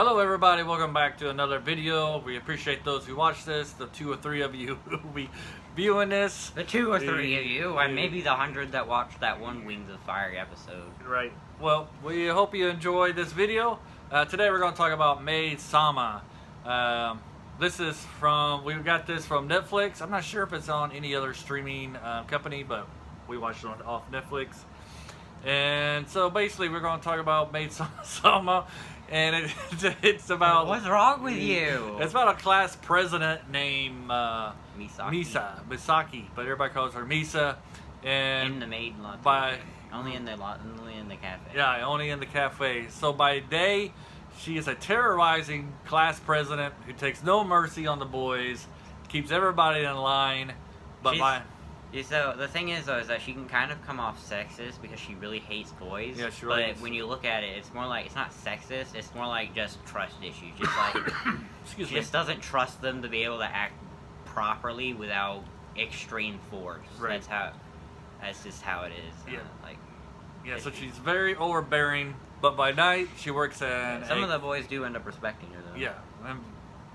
Hello everybody, welcome back to another video. We appreciate those who watch this, the 2 or 3 of you who will be viewing this. The 2 or 3 of you, and maybe the 100 that watched that one Wings of Fire episode. Right. Well, we hope you enjoy this video. Today we're going to talk about Maid Sama. This is from, we got this from Netflix. I'm not sure if it's on any other streaming company, but we watched it off Netflix. And so basically we're going to talk about Maid Sama. And it's about... What's wrong with you? It's about a class president named Misaki, but everybody calls her Misa. And in the Maid lot. Only in the cafe. Yeah, only in the cafe. So by day, she is a terrorizing class president who takes no mercy on the boys, keeps everybody in line. But So the thing is, though, is that she can kind of come off sexist because she really hates boys. Yeah, she really. But when you look at it, it's more like, it's not sexist. It's more like just trust issues. Just like she just doesn't trust them to be able to act properly without extreme force. Right. That's just how it is. Yeah. So she's very overbearing. But by night, she works at. Some of the boys do end up respecting her, though. Yeah. And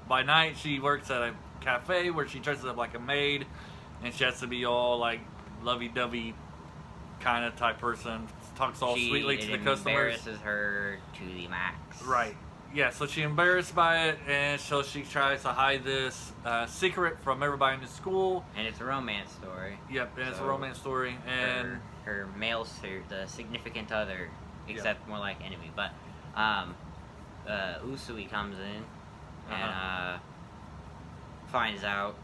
by night, she works at a cafe where she dresses up like a maid. And she has to be all like lovey-dovey kind of type person. Talks all sweetly to the customers. Embarrasses her to the max. Right. Yeah, so she's embarrassed by it, and so she tries to hide this secret from everybody in the school. And it's a romance story. Yep, and it's a romance story. And her male suit, the significant other, except more like enemy. But Usui comes in and finds out.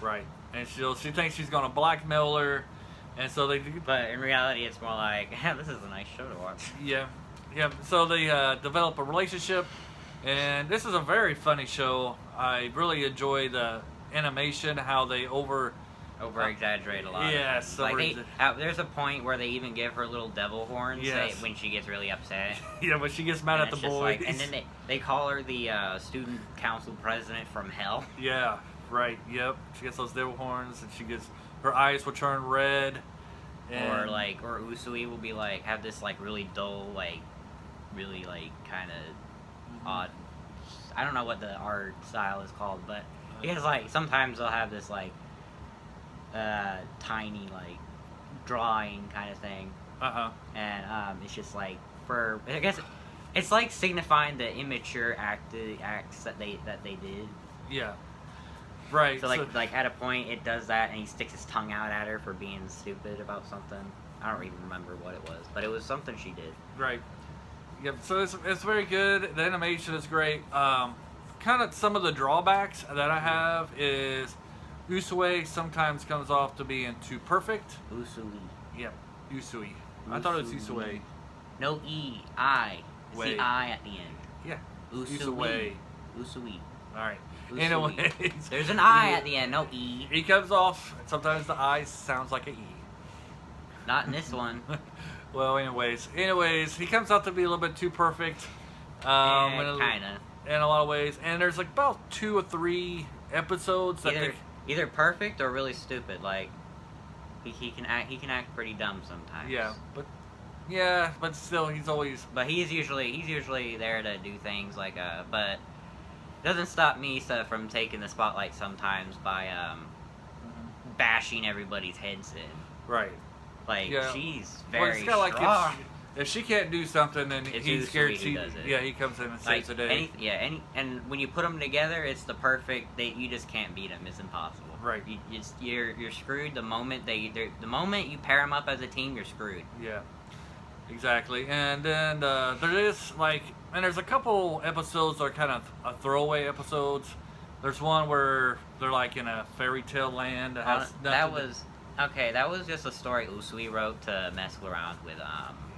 Right. And she thinks she's going to blackmail her, and so they... But in reality, it's more like, this is a nice show to watch. Yeah. So they develop a relationship, and this is a very funny show. I really enjoy the animation, how they over-exaggerate a lot. Yes. Like there's a point where they even give her little devil horns when she gets really upset. Yeah, when she gets mad at the boys. And then they call her the student council president from hell. Yeah. Right. Yep. She gets those devil horns, and her eyes will turn red. And or Usui will be like, have this like really dull, like really like kind of odd. I don't know what the art style is called, but because like sometimes they'll have this like tiny like drawing kind of thing. And it's just like I guess it's like signifying the immature acts that they did. Yeah. Right. So like at a point it does that, and he sticks his tongue out at her for being stupid about something. I don't even remember what it was, but it was something she did. Right. Yep. So it's very good. The animation is great. Kind of some of the drawbacks that I have is Usui sometimes comes off to being too perfect. Usui. Yep. Usui. I thought it was Usui. No E. I. It's the I at the end. Yeah. Usui. Usui. All right. Anyways, there's an I at the end, no E. He comes off. Sometimes the I sounds like an E. Not in this one. Well, anyways, he comes out to be a little bit too perfect. Kinda. In a lot of ways, and there's like about 2 or 3 episodes that either perfect or really stupid. Like he can act pretty dumb sometimes. Yeah, but still he's always. But he's usually there to do things like but. Doesn't stop Misa from taking the spotlight sometimes by bashing everybody's heads in. Right. Like she's very strong. Like if she can't do something, then he's scared. Who does it. Yeah, he comes in and saves the day. And when you put them together, it's the perfect. You just can't beat them. It's impossible. Right. You're screwed the moment you pair them up as a team. You're screwed. Yeah. Exactly. And then there is and there's a couple episodes that are kind of throwaway episodes. There's one where they're like in a fairy tale land. That was just a story Usui wrote to mess around with.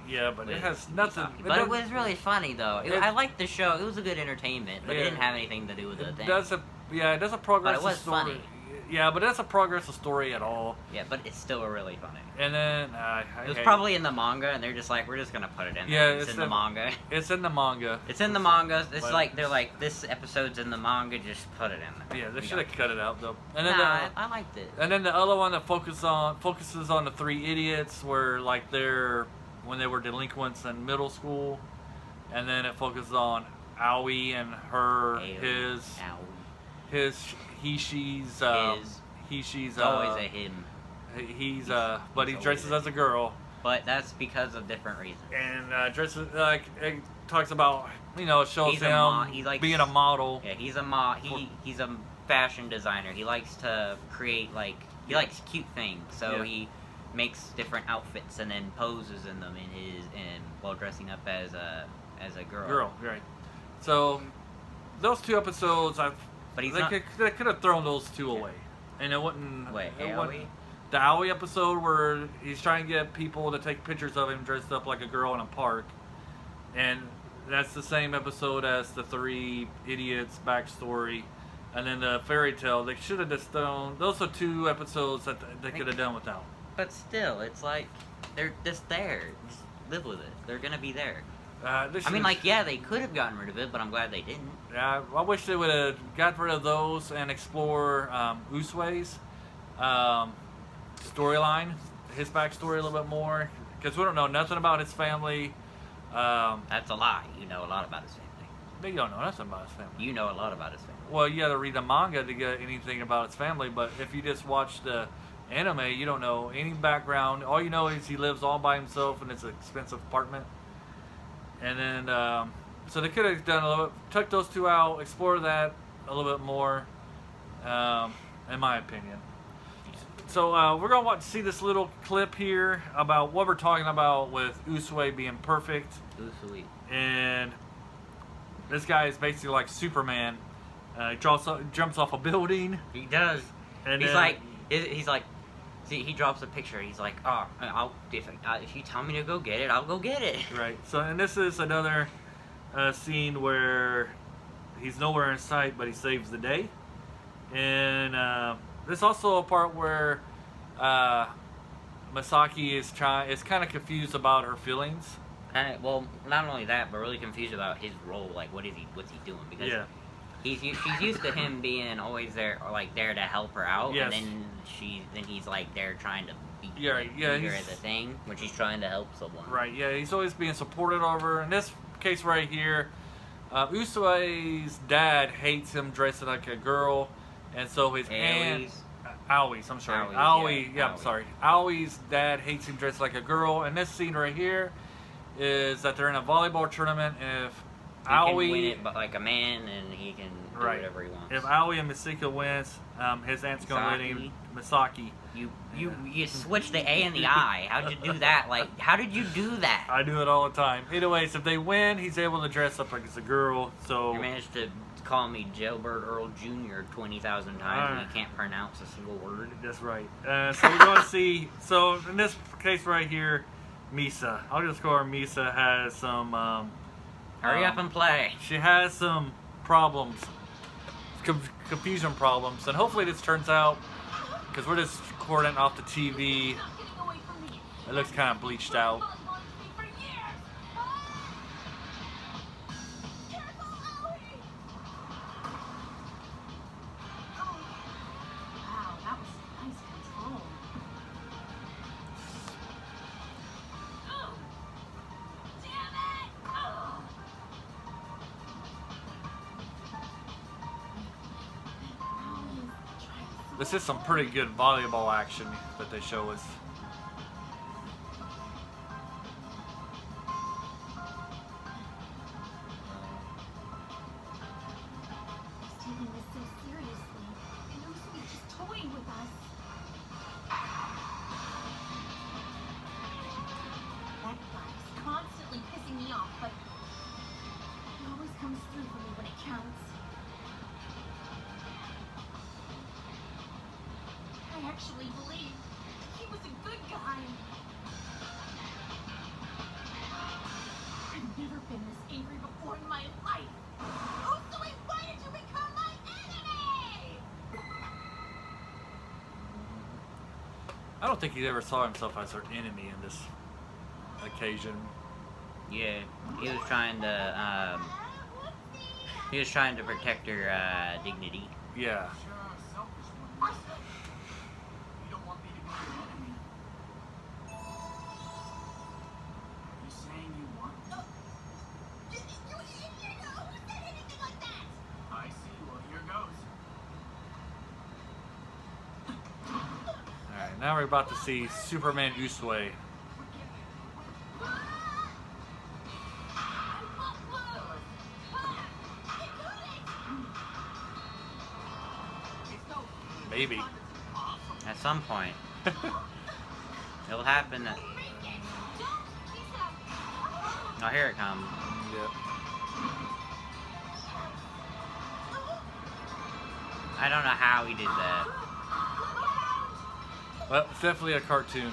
Yeah, but it has nothing. But it was really funny though. I liked the show. It was a good entertainment, but it didn't have anything to do with the thing. It doesn't progress. But it was the story. Funny. Yeah, but it doesn't progress the story at all. Yeah, but it's still really funny. And then it was probably in the manga, and they're just like, we're just gonna put it in. Yeah, it's in the manga. It's in the manga. It's in the manga. It's like they're like, this episode's in the manga. Just put it in there. Yeah, they should have cut it out though. And then I liked it. And then the other one that focuses on the 3 idiots, where like when they were delinquents in middle school, and then it focuses on Aoi and her, Aoi, his, he, she's, his. he, she's, It's always a him. but he he's dresses always as a girl. But that's because of different reasons. And dresses, like, it talks about, it shows He's him he likes, being a model. Yeah, he's a fashion designer. He likes to create, like, he likes cute things. So he makes different outfits and then poses in them while dressing up as a girl. Girl, right. So, those 2 episodes, But he's they could have thrown those 2 away. And it wouldn't... Wait, it Aoi? wouldn't, the Aoi episode where he's trying to get people to take pictures of him dressed up like a girl in a park. And that's the same episode as the 3 idiots backstory. And then the fairy tale. They should have just done... Those are 2 episodes that they could have done without. But still, it's like, they're just there. Just live with it. They're gonna be there. I mean, like, yeah, they could have gotten rid of it, but I'm glad they didn't. Yeah, I wish they would have got rid of those and explore Usue's storyline, his backstory a little bit more, because we don't know nothing about his family. That's a lie. You know a lot about his family. They don't know nothing about his family. You know a lot about his family. Well, you got to read the manga to get anything about his family, but if you just watch the anime, you don't know any background. All you know is he lives all by himself in his expensive apartment. And then, so they could have done a little, took those 2 out, explored that a little bit more, in my opinion. So we're gonna see this little clip here about what we're talking about with Usui being perfect. Usui. And this guy is basically like Superman. He jumps off a building. He does. And he's like, see, he drops a picture. He's like, oh, if you tell me to go get it, I'll go get it. Right. So, and this is another scene where he's nowhere in sight, but he saves the day. And there's also a part where Masaki is kind of confused about her feelings. Well, not only that, but really confused about his role. Like, what's he doing? Because she's used to him being always there, or like there to help her out, Yes. and then he's like there trying to beat her at the thing when she's trying to help someone. Right. Yeah, he's always being supported of her. In this case right here, Usui's dad hates him dressing like a girl, and so his aunt. Aoi's, I'm sorry. Aoi, I'm sorry. Aoi's dad hates him dressed like a girl. And this scene right here is that they're in a volleyball tournament. If Aoi can win it, but like a man, and he can do whatever he wants. If Aoi and Masika wins, his aunt's gonna let him Misaki. You switch the A and the I. How'd you do that? Like, how did you do that? I do it all the time. Anyways, if they win, he's able to dress up like it's a girl. So you managed to call me Jailbird Earl Jr. 20,000 times and you can't pronounce a single word. That's right. So we're going to see. So in this case right here, Misa. I'll just call her Misa. Has some. Hurry up and play. She has some problems, confusion problems, and hopefully this turns out, because we're just recording off the TV. It looks kind of bleached out. This is some pretty good volleyball action that they show us. He's taking this so seriously. And Usui's just toying with us. That guy is constantly pissing me off, but he always comes through for me when it counts. I actually believed he was a good guy. I've never been this angry before in my life. Usui, why did you become my enemy? I don't think he ever saw himself as her enemy in this occasion. Yeah, he was trying to protect her dignity. Yeah. Now we're about to see Superman Usui. Maybe. At some point. It'll happen that... Oh, here it comes. Yep. I don't know how he did that. Well, it's definitely a cartoon.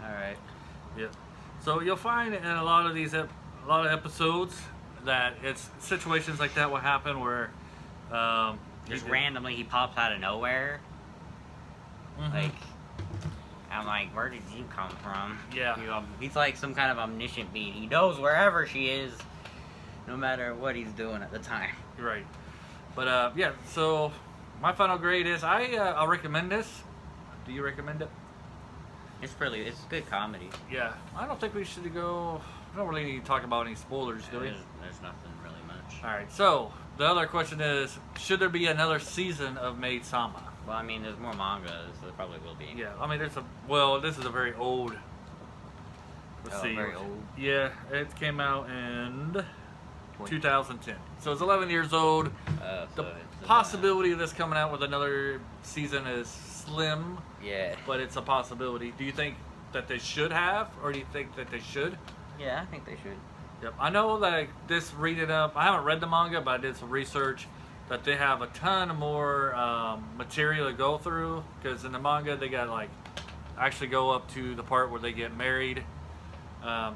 Alright. Yep. So you'll find in a lot of these, a lot of episodes, that it's situations like that will happen where, Just randomly he pops out of nowhere. Like, I'm like, where did you come from? Yeah. You know, he's like some kind of omniscient being. He knows wherever she is, no matter what he's doing at the time. Right. But yeah. So my final grade is I'll recommend this. Do you recommend it? It's good comedy. Yeah. I don't think we should go. We don't really need to talk about any spoilers, do we? There's nothing really much. All right. So the other question is, should there be another season of Maid Sama? Well, I mean, there's more manga, so there probably will be. Yeah. I mean, this is a very old. Let's see. Very old. Yeah. It came out in 2010. So it's 11 years old. The possibility of this coming out with another season is slim, Yeah. but it's a possibility. Do you think that they should have, or do you think that they should? Yeah, I think they should. Yep. I know that this reading up, I haven't read the manga, but I did some research that they have a ton more material to go through, because in the manga they got like actually go up to the part where they get married.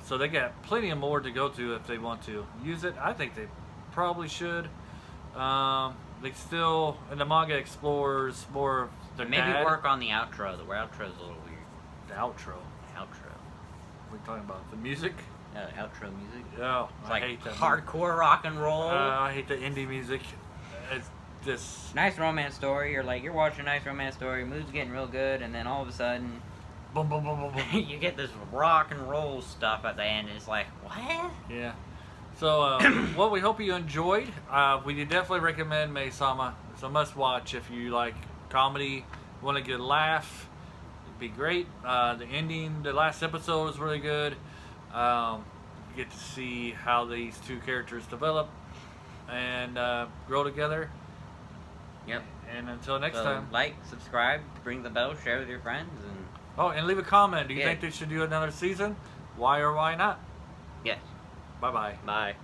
So they got plenty of more to go to if they want to use it. I think they probably should. They still, and the manga explores more of their Maybe dad. work on the outro. The outro's a little weird. The outro. Outro. What are you talking about? The music? Yeah, the outro music. Oh, It's I like hate that. hardcore rock and roll. I hate the indie music. It's just Nice romance story. You're watching a nice romance story. Mood's getting real good, and then all of a sudden, boom, boom, boom, boom, boom. you get this rock and roll stuff at the end. And it's like, what? Yeah. So, well, we hope you enjoyed. We definitely recommend Maid Sama. It's a must-watch if you like comedy, want to get a laugh. It'd be great. The ending, the last episode was really good. You get to see how these two characters develop and grow together. Yep. And until next So, time. like, subscribe, ring the bell, share with your friends, and Oh, and leave a comment. Do you Yeah. think they should do another season? Why or why not? yes. Bye-bye. Bye.